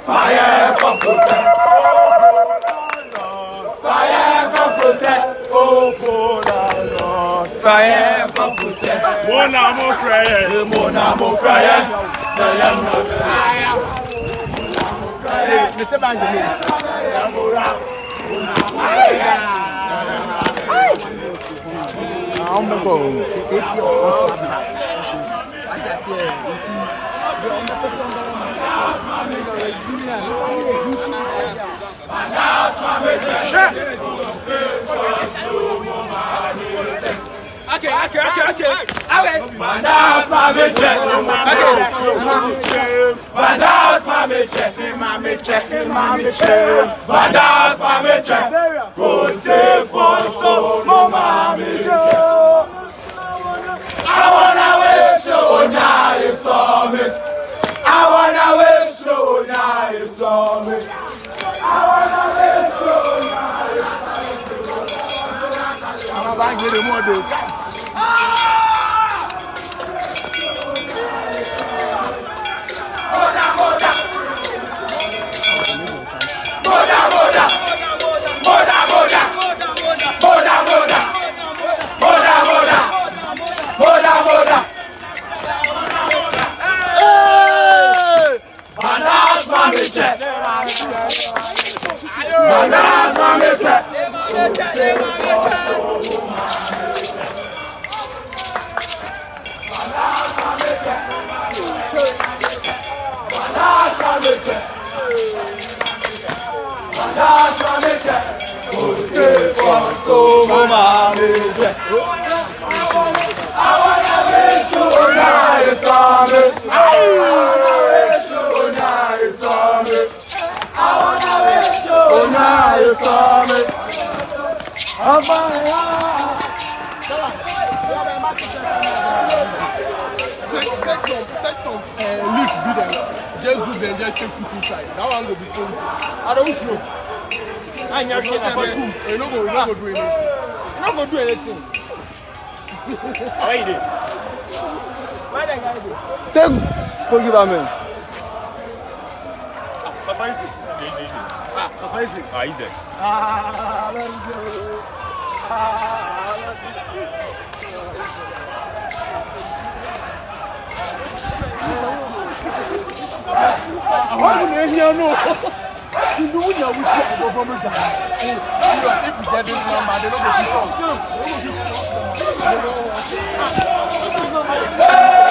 Fire come process. Fire come process. Oh, Lord. Fire come process. Mon amour frère. Mon amour frère. C'est l'amour frère. Mettez pas un demi. On me go. Okay. Bandas mame check. Bandas mame check. Bandas mame check. Côté fonso, mon mame check. I wanna wish you you saw me. I wanna wish you you saw me. I wanna wish you I'm going to get more do. Just do them, just take put inside. That one will be fun. I don't know. I never get a bad too. You're not going to do anything. You're not going to do anything. How are you doing? Why did I do? Take go give amen. Papa is it? Papa is it? Ah, is it? How do you hear no? You know when you wish to go from the if you get this number, they don't go to